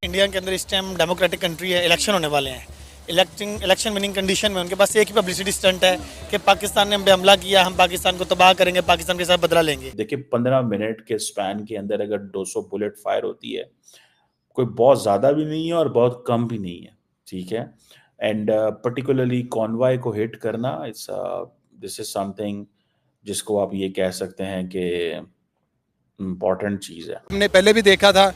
India के अंदर इस टाइम डेमोक्रेटिक कंट्री है, इलेक्शन होने वाले हैं। इलेक्शन विनिंग कंडीशन में उनके पास एक ही पब्लिसिटी स्टंट है कि पाकिस्तान ने हम पे हमला किया, हम पाकिस्तान को तबाह करेंगे, पाकिस्तान के साथ बदला लेंगे। देखिए 15 मिनट के स्पैन के अंदर अगर 200 बुलेट फायर होती है, कोई बहुत ज़्यादा भी नहीं है और बहुत कम भी नहीं है, ठीक है। एंड पर्टिकुलरली कॉन्वॉय को हिट करना दिस इज समथिंग जिसको आप ये कह सकते हैं कि इम्पोर्टेंट चीज़ है। हमने पहले भी देखा था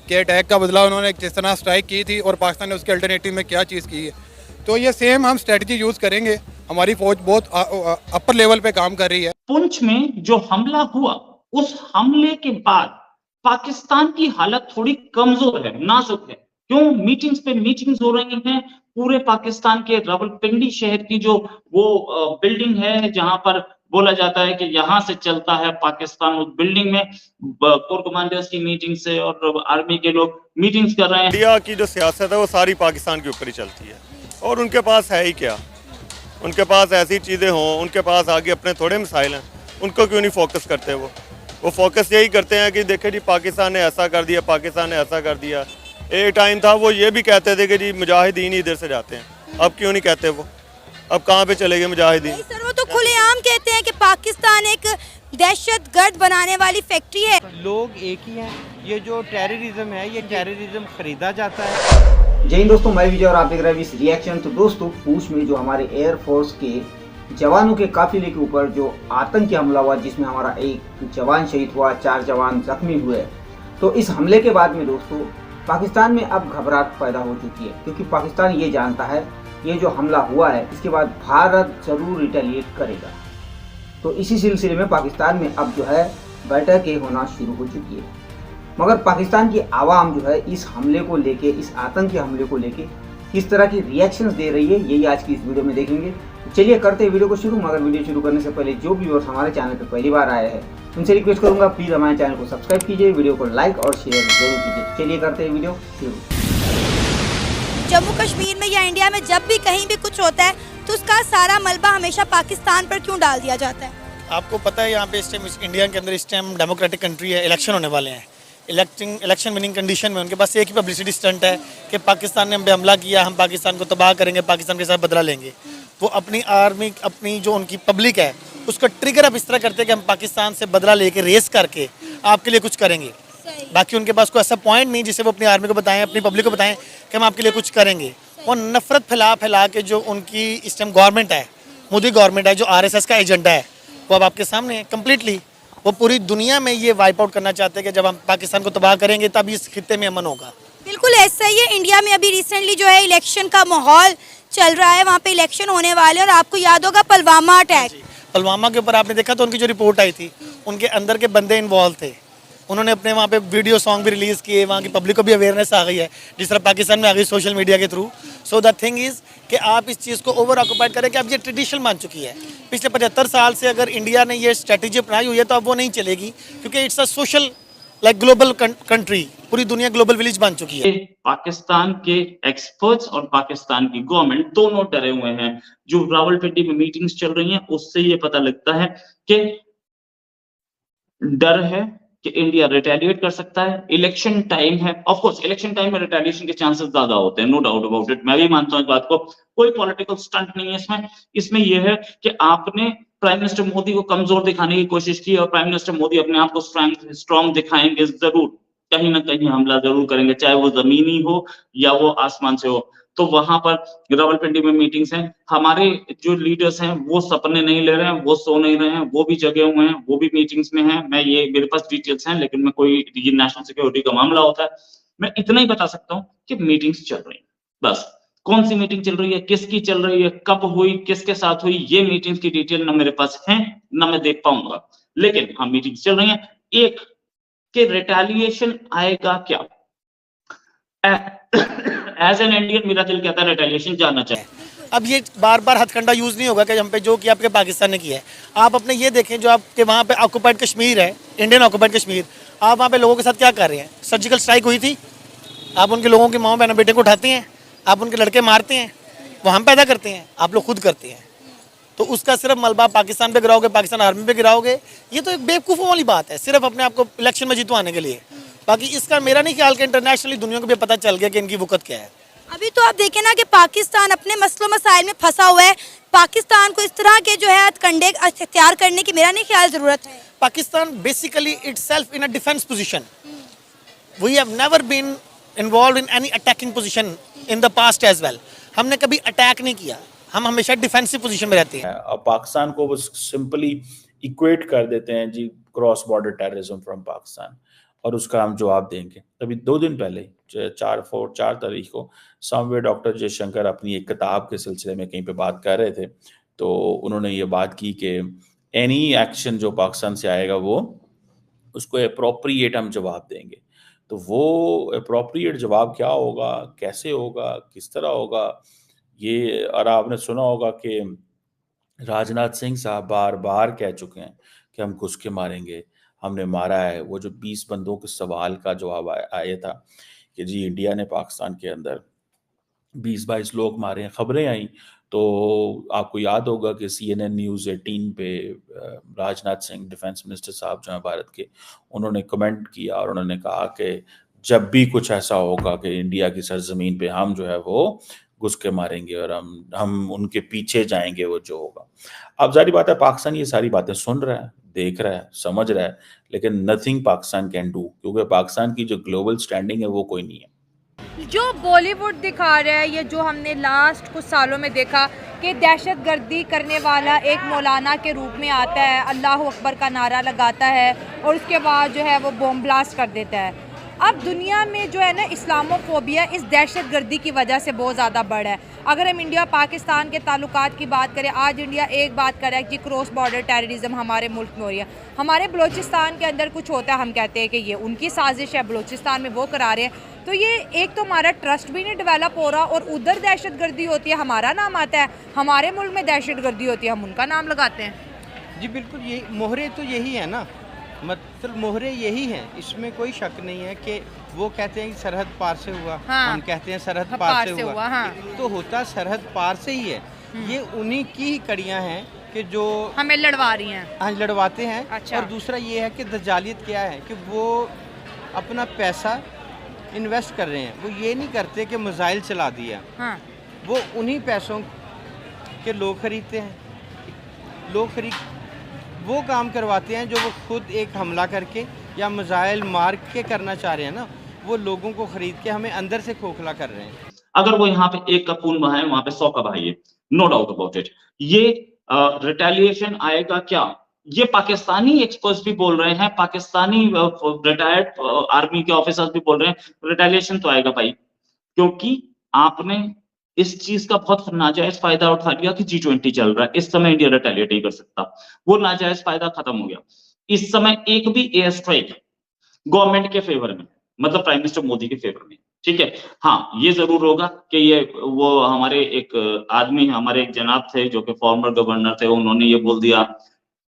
कि अटैक का बदला उन्होंने जिस तरह स्ट्राइक की थी और पाकिस्तान ने उसके अल्टरनेटिव में क्या चीज़ की है, तो ये सेम हम स्ट्रेटजी यूज़ करेंगे। हमारी फौज बहुत अपर लेवल पे काम कर रही है। पुंछ में जो हमला हुआ, उस हमले के बाद पाकिस्तान की हालत थोड़ी कमजोर है, नाजुक है। क्यों? मीटिंग्स पे मीटिंग्स हो रही हैं। पूरे पाकिस्तान के रावलपिंडी शहर की जो वो बिल्डिंग है जहां पर बोला जाता है कि यहां से चलता है पाकिस्तान, उस बिल्डिंग में कोर कमांडर्स की मीटिंग से और आर्मी के लोग मीटिंग्स कर रहे हैं। इंडिया की जो सियासत है वो सारी पाकिस्तान के ऊपर ही चलती है और उनके पास है ही क्या। उनके पास ऐसी चीज़ें हों, उनके पास आगे अपने थोड़े मिसाइल हैं, उनको क्यों नहीं फोकस करते? वो फोकस यही करते हैं कि देखे जी पाकिस्तान ने ऐसा कर दिया, पाकिस्तान ने ऐसा कर दिया। एक टाइम था वो ये भी कहते थे कि जी मुजाहिदीन इधर से जाते हैं, अब क्यों नहीं कहते? वो अब कहाँ पे चले गए मुजाहिदीन? सर वो तो खुलेआम कहते हैं कि पाकिस्तान एक दहशतगर्द बनाने वाली फैक्ट्री है। लोग एक ही हैं। ये जो टेररिज्म है, ये टेररिज्म खरीदा जाता है। जय हिंद दोस्तों, मैं विजय और आप देख रहे हैं इस रिएक्शन। तो दोस्तों, पूंछ में जो हमारे एयरफोर्स के जवानों के काफिले के ऊपर जो आतंकी हमला हुआ, जिसमें हमारा एक जवान शहीद हुआ, 4 जवान जख्मी हुए, तो इस हमले के बाद में दोस्तों पाकिस्तान में अब घबराहट पैदा हो चुकी है, क्योंकि पाकिस्तान ये जानता है ये जो हमला हुआ है इसके बाद भारत जरूर रिटेलिएट करेगा। तो इसी सिलसिले में पाकिस्तान में अब जो है बैठकें होना शुरू हो चुकी है। मगर पाकिस्तान की आवाम जो है इस हमले को लेके, इस आतंकी हमले को लेके किस तरह की रिएक्शंस दे रही है, यही आज की इस वीडियो में देखेंगे। तो चलिए करते हैं वीडियो को शुरू। मगर वीडियो शुरू करने से पहले जो व्यूअर्स हमारे चैनल पर पहली बार आए हैं उनसे रिक्वेस्ट करूंगा, प्लीज हमारे चैनल को सब्सक्राइब कीजिए, वीडियो को लाइक और शेयर जरूर कीजिए। चलिए करते हैं वीडियो शुरू। जम्मू कश्मीर में या इंडिया में जब भी कहीं भी कुछ होता है तो उसका सारा मलबा हमेशा पाकिस्तान पर क्यों डाल दिया जाता है? आपको पता है यहाँ पे इस टाइम इंडिया के अंदर इस टाइम डेमोक्रेटिक कंट्री है, इलेक्शन होने वाले हैं। इलेक्शन विनिंग कंडीशन में उनके पास एक ही पब्लिसिटी स्टंट है कि पाकिस्तान ने हम पे हमला किया, हम पाकिस्तान को तबाह करेंगे, पाकिस्तान के साथ बदला लेंगे। वो अपनी आर्मी, अपनी जो उनकी पब्लिक है उसका ट्रिगर अब इस तरह करते हैं कि हम पाकिस्तान से बदला लेके रेस करके आपके लिए कुछ करेंगे। बाकी उनके पास कोई ऐसा पॉइंट नहीं जिसे वो अपनी आर्मी को बताएं, अपनी पब्लिक को बताएं कि हम आपके लिए कुछ करेंगे। और नफरत फैला के जो उनकी इस टाइम गवर्नमेंट है, मोदी गवर्नमेंट है, जो RSS का एजेंडा है, वो अब आपके सामने है कम्प्लीटली। वो पूरी दुनिया में ये वाइप आउट करना चाहते हैं कि जब हम पाकिस्तान को तबाह करेंगे तब इस खित्ते में अमन होगा। बिल्कुल ऐसा ही है। इंडिया में अभी रिसेंटली जो है इलेक्शन का माहौल चल रहा है, वहाँ पे इलेक्शन होने वाले हैं और आपको याद होगा पुलवामा अटैक। पुलवामा के ऊपर आपने देखा तो उनकी जो रिपोर्ट आई थी, उनके अंदर के बंदे इन्वॉल्व थे। उन्होंने अपने वहाँ पे वीडियो सॉन्ग भी रिलीज़ किए, वहाँ की पब्लिक को भी अवेयरनेस आ गई है जिस तरह पाकिस्तान में आ गई सोशल मीडिया के through. So the thing is कि आप इस चीज़ को ओवर ऑक्यूपाइड करें कि अब ये ट्रेडिशन बन चुकी है। पिछले 75 साल से अगर इंडिया ने ये स्ट्रेटेजी अपनाई हुई है तो अब वो नहीं चलेगी, क्योंकि it's a social like global country, पूरी दुनिया ग्लोबल विलेज बन चुकी है। पाकिस्तान के एक्सपर्ट्स और पाकिस्तान की गवर्नमेंट दोनों डरे हुए हैं। जो रावलपिंडी में मीटिंग्स चल रही हैं उससे ये पता लगता है कि डर है कि इंडिया रिटेलिएट कर सकता है। इलेक्शन टाइम है, ऑफ कोर्स इलेक्शन टाइम में रिटेलिएशन के चांसेस ज्यादा होते हैं, नो डाउट अबाउट इट। मैं भी मानता हूं इस बात को। कोई पॉलिटिकल स्टंट नहीं है इसमें। इसमें यह है कि आपने प्राइम मिनिस्टर मोदी को कमजोर दिखाने की कोशिश की और प्राइम मिनिस्टर मोदी अपने आप को स्ट्रांग दिखाएंगे, जरूर कहीं ना कहीं हमला जरूर करेंगे, चाहे वो जमीनी हो या वो आसमान से हो। तो वहां पर रावलपिंडी में मीटिंग्स हैं। हमारे जो लीडर्स हैं वो सपने नहीं ले रहे हैं, वो सो नहीं रहे हैं, वो भी जगे हुए हैं, वो भी मीटिंग्स में हैं। मैं ये मेरे पास डिटेल्स हैं, लेकिन मैं कोई ये नेशनल सिक्योरिटी का मामला होता है, मैं इतना ही बता सकता हूँ कि मीटिंग्स चल रही हैं। बस कौन सी मीटिंग चल रही है, किसकी चल रही है, कब हुई, किसके साथ हुई, ये मीटिंग्स की डिटेल ना मेरे पास है ना मैं देख पाऊंगा, लेकिन हाँ मीटिंग्स चल रही हैं। एक कि रिटेलिएशन आएगा क्या? एज एन इंडियन मेरा दिल कहता है रिटेलिएशन जाना चाहिए। अब ये बार बार हथकंडा यूज़ नहीं होगा कि हम पे जो किया आपके पाकिस्तान ने किया है। आप अपने ये देखें, जो आपके वहाँ पे ऑक्यूपाइड कश्मीर है, इंडियन ऑक्यूपाइड कश्मीर, आप वहाँ पे लोगों के साथ क्या कर रहे हैं? सर्जिकल स्ट्राइक हुई थी, आप उनके लोगों के माँ बहनों बेटे को उठाते हैं, आप उनके लड़के मारते हैं, वो हम पैदा करते हैं, आप लोग खुद करते हैं। तो उसका सिर्फ मलबा पाकिस्तान पे गिराओगे, पाकिस्तान आर्मी पे गिराओगे, ये तो एक बेवकूफ़ों वाली बात है, सिर्फ अपने आप को इलेक्शन में जितवाने के लिए। बाकी इसका मेरा नहीं ख्याल कि इंटरनेशनली दुनिया को भी पता चल गया कि इनकी वक़्त क्या है। अभी तो आप देखें ना कि पाकिस्तान अपने मसलों मसाइल में फंसा हुआ है, पाकिस्तान को इस तरह के जो है हथकंडे अख्तियार करने की मेरा नहीं ख्याल ज़रूरत है। Pakistan basically itself in a defence position, we have never been involve in any attacking position in the past as well. हमने कभी अटैक नहीं किया, हम हमेशा डिफेंसिव पोजीशन में रहते हैं। अब पाकिस्तान को वो सिंपली इक्वेट कर देते हैं जी cross border terrorism from Pakistan, और उसका हम जवाब देंगे। अभी 2 दिन पहले 4 तारीख को समवेयर डॉक्टर जयशंकर अपनी एक किताब के सिलसिले में कहीं पे बात कर रहे थे, तो उन्होंने ये बात की कि एनी एक्शन जो पाकिस्तान से आएगा वो उसको अप्रोप्रिएट हम जवाब देंगे। तो वो अप्रोप्रिएट जवाब क्या होगा, कैसे होगा, किस तरह होगा, ये और आपने सुना होगा कि राजनाथ सिंह साहब बार बार कह चुके हैं कि हम घुस के मारेंगे, हमने मारा है। वो जो 20 बंदों के सवाल का जवाब आया था कि जी इंडिया ने पाकिस्तान के अंदर 20-22 लोग मारे हैं, खबरें आई, तो आपको याद होगा कि CNN न्यूज़ 18 पे राजनाथ सिंह डिफेंस मिनिस्टर साहब जो हैं भारत के, उन्होंने कमेंट किया और उन्होंने कहा कि जब भी कुछ ऐसा होगा कि इंडिया की सरजमीन पे हम जो है वो घुस के मारेंगे और हम उनके पीछे जाएंगे, वो जो होगा। अब जारी बात है पाकिस्तान ये सारी बातें सुन रहा है, देख रहा है, समझ रहा है, लेकिन नथिंग पाकिस्तान कैन डू, क्योंकि पाकिस्तान की जो ग्लोबल स्टैंडिंग है वो कोई नहीं है। जो बॉलीवुड दिखा रहा है, ये जो हमने लास्ट कुछ सालों में देखा कि दहशतगर्दी करने वाला एक मौलाना के रूप में आता है, अल्लाह अकबर का नारा लगाता है और उसके बाद जो है वो बॉम्ब ब्लास्ट कर देता है। अब दुनिया में जो है ना इस्लामोफोबिया इस दहशतगर्दी की वजह से बहुत ज़्यादा बढ़ा है। अगर हम इंडिया पाकिस्तान के ताल्लुकात की बात करें, आज इंडिया एक बात कर रहा है कि क्रॉस बॉर्डर टेररिज्म हमारे मुल्क में हो रही है। हमारे बलूचिस्तान के अंदर कुछ होता है, हम कहते हैं कि ये उनकी साजिश है, बलूचिस्तान में वो करा रहे हैं। तो ये एक तो हमारा ट्रस्ट भी नहीं डेवलप हो रहा, और उधर दहशतगर्दी होती है हमारा नाम आता है, हमारे मुल्क में दहशतगर्दी होती है हम उनका नाम लगाते हैं। जी बिल्कुल, यही मोहरे तो यही है ना, मतलब मोहरे यही हैं, इसमें कोई शक नहीं है कि वो कहते हैं कि सरहद पार से हुआ, हाँ, हम कहते हैं सरहद पार से हुआ, हाँ। तो होता सरहद पार से ही है। ये उन्हीं की ही कड़ियाँ हैं कि जो हमें लड़वा रही हैं, हाँ लड़वाते हैं। अच्छा। और दूसरा ये है कि दजालियत क्या है कि वो अपना पैसा इन्वेस्ट कर रहे हैं, वो ये नहीं करते कि मिसाइल चला दिया, हाँ। वो उन्हीं पैसों के लोग खरीदते हैं, वो काम करवाते हैं जो वो खुद एक हमला करके या मिसाइल मार के करना चाह रहे हैं ना, वो लोगों को खरीद के हमें अंदर से खोखला कर रहे हैं। अगर वो यहाँ पे 1 का खून बहाए, वहां पे 100 का बहाइए, नो डाउट अबाउट इट। ये रिटेलिएशन आएगा क्या, ये पाकिस्तानी एक्सपर्ट्स भी बोल रहे हैं, पाकिस्तानी रिटायर्ड आर्मी के ऑफिसर्स भी बोल रहे हैं, रिटेलिएशन तो आएगा भाई, क्योंकि आपने इस चीज का बहुत नाजायज फायदा उठा लिया कि G20 चल रहा है, इस समय इंडिया रिटेलिएट नहीं कर सकता, वो नाजायज फायदा खत्म हो गया। इस समय एक भी एयर स्ट्राइक गवर्नमेंट के फेवर में, मतलब प्राइम मिनिस्टर मोदी के फेवर में, ठीक है। हाँ, ये जरूर होगा कि ये वो हमारे एक आदमी, हमारे एक जनाब थे जो कि फॉर्मर गवर्नर थे, उन्होंने ये बोल दिया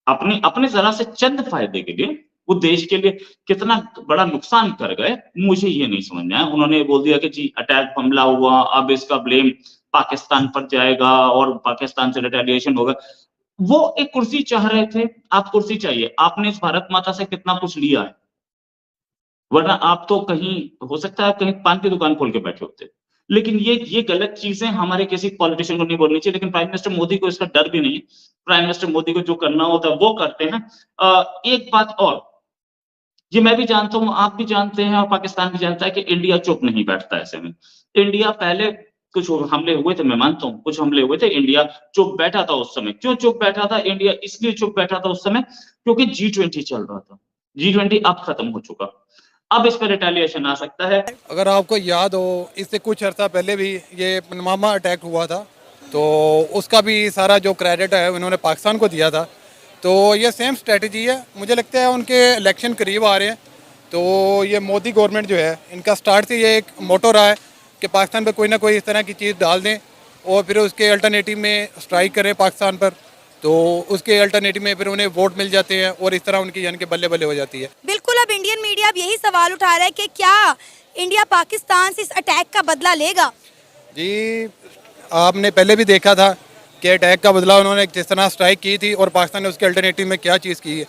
अपने जरा से चंद फायदे के लिए, वो देश के लिए कितना बड़ा नुकसान कर गए, मुझे ये नहीं समझ में आया। उन्होंने बोल दिया कि जी अटैक हमला हुआ, अब इसका ब्लेम पाकिस्तान पर जाएगा और पाकिस्तान से रिटेलिएशन होगा। वो एक कुर्सी चाह रहे थे, आप कुर्सी चाहिए, आपने इस भारत माता से कितना कुछ लिया है, वरना आप तो कहीं हो सकता है आप कहीं पान की दुकान खोल के बैठे होते। लेकिन ये गलत चीजें हमारे किसी पॉलिटिशियन को नहीं बोलनी चाहिए, लेकिन प्राइम मिनिस्टर मोदी को इसका डर भी नहीं। प्राइम मिनिस्टर मोदी को जो करना होता है वो करते हैं। एक बात और, ये मैं भी जानता हूं, आप भी जानते हैं और पाकिस्तान भी जानता है कि इंडिया चुप नहीं बैठता ऐसे में। इंडिया पहले कुछ हमले हुए थे, मैं मानता हूं कुछ हमले हुए थे, इंडिया चुप बैठा था उस समय। क्यों चुप बैठा था इंडिया? इसलिए चुप बैठा था उस समय क्योंकि G20 चल रहा था। G20 अब खत्म हो चुका, अब इस पर रिटेलिएशन आ सकता है। अगर आपको याद हो, इससे कुछ अर्सा पहले भी ये पुलवामा अटैक हुआ था, तो उसका भी सारा जो क्रेडिट है उन्होंने पाकिस्तान को दिया था। तो ये सेम स्ट्रेटजी है, मुझे लगता है उनके इलेक्शन करीब आ रहे हैं, तो ये मोदी गवर्नमेंट जो है, इनका स्टार्ट से ये एक मोटो रहा है कि पाकिस्तान पे कोई ना कोई इस तरह की चीज़ डाल दें और फिर उसके अल्टरनेटिव में स्ट्राइक करें पाकिस्तान पर, तो उसके अल्टरनेटिव में फिर उन्हें वोट मिल जाते हैं और इस तरह उनकी यानी कि बल्ले बल्ले हो जाती है। बिल्कुल, अब इंडियन मीडिया अब यही सवाल उठा रहा है कि क्या इंडिया पाकिस्तान से इस अटैक का बदला लेगा? जी, आपने पहले भी देखा था कि अटैक का बदला उन्होंने जिस तरह स्ट्राइक की थी और पाकिस्तान ने उसके अल्टरनेटिव में क्या चीज़ की है,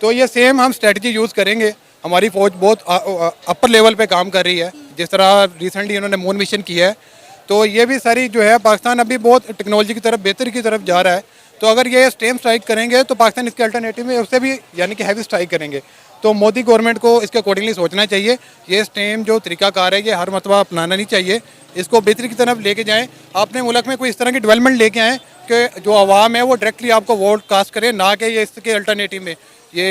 तो ये सेम हम स्ट्रेटजी यूज़ करेंगे। हमारी फ़ौज बहुत अपर लेवल पे काम कर रही है, जिस तरह रिसेंटली उन्होंने मून मिशन किया है, तो ये भी सारी जो है पाकिस्तान अभी बहुत टेक्नोलॉजी की तरफ बेहतर की तरफ जा रहा है। तो अगर ये स्टेम स्ट्राइक करेंगे तो पाकिस्तान इसके अल्टरनेटिव में उससे भी यानी कि हैवी स्ट्राइक करेंगे। तो मोदी गवर्नमेंट को इसके अकॉर्डिंगली सोचना चाहिए। ये स्टेम जो तरीकाकार है ये हर मरतबा अपनाना नहीं चाहिए, इसको बेहतरी की तरफ लेके जाएँ। अपने मुल्क में कोई इस तरह की डेवलपमेंट लेके आएँ कि जो आवाम है वो डायरेक्टली आपको वोट कास्ट करे, ना कि ये इसके अल्टरनेटिव में ये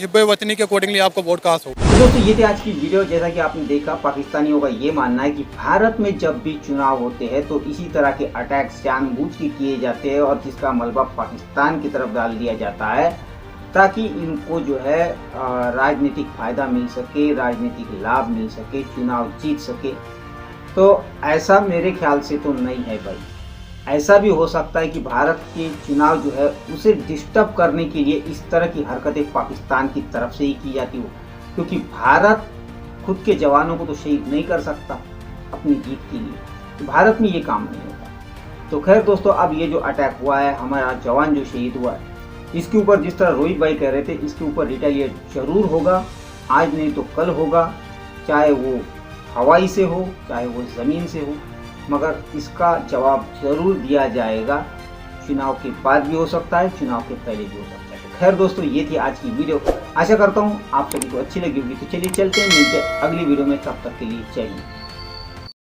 हिब्बे वतनी के अकॉर्डिंगली आपको वोट कास्ट हो। दोस्तों ये थी आज की वीडियो। जैसा कि आपने देखा, पाकिस्तानियों का ये मानना है कि भारत में जब भी चुनाव होते हैं तो इसी तरह के अटैक्स जानबूझ के किए जाते हैं और जिसका मलबा पाकिस्तान की तरफ डाल दिया जाता है ताकि इनको जो है राजनीतिक फायदा मिल सके, राजनीतिक लाभ मिल सके, चुनाव जीत सके। तो ऐसा मेरे ख्याल से तो नहीं है भाई। ऐसा भी हो सकता है कि भारत के चुनाव जो है उसे डिस्टर्ब करने के लिए इस तरह की हरकतें पाकिस्तान की तरफ से ही की जाती हो, क्योंकि भारत खुद के जवानों को तो शहीद नहीं कर सकता अपनी जीत के लिए, तो भारत में ये काम नहीं होता। तो खैर दोस्तों, अब ये जो अटैक हुआ है, हमारा जवान जो शहीद हुआ है, इसके ऊपर जिस तरह रोहित भाई कह रहे थे, इसके ऊपर रिटेलिएट जरूर होगा, आज नहीं तो कल होगा, चाहे वो हवाई से हो चाहे वो ज़मीन से हो, मगर इसका जवाब जरूर दिया जाएगा। चुनाव के बाद भी हो सकता है, चुनाव के पहले भी हो सकता है। तो खैर दोस्तों, ये थी आज की वीडियो। आशा करता हूँ आप सभी को अच्छी लगी होगी। तो चलिए चलते हैं, मिलते हैं अगली वीडियो में, तब तक के लिए जय हिंद।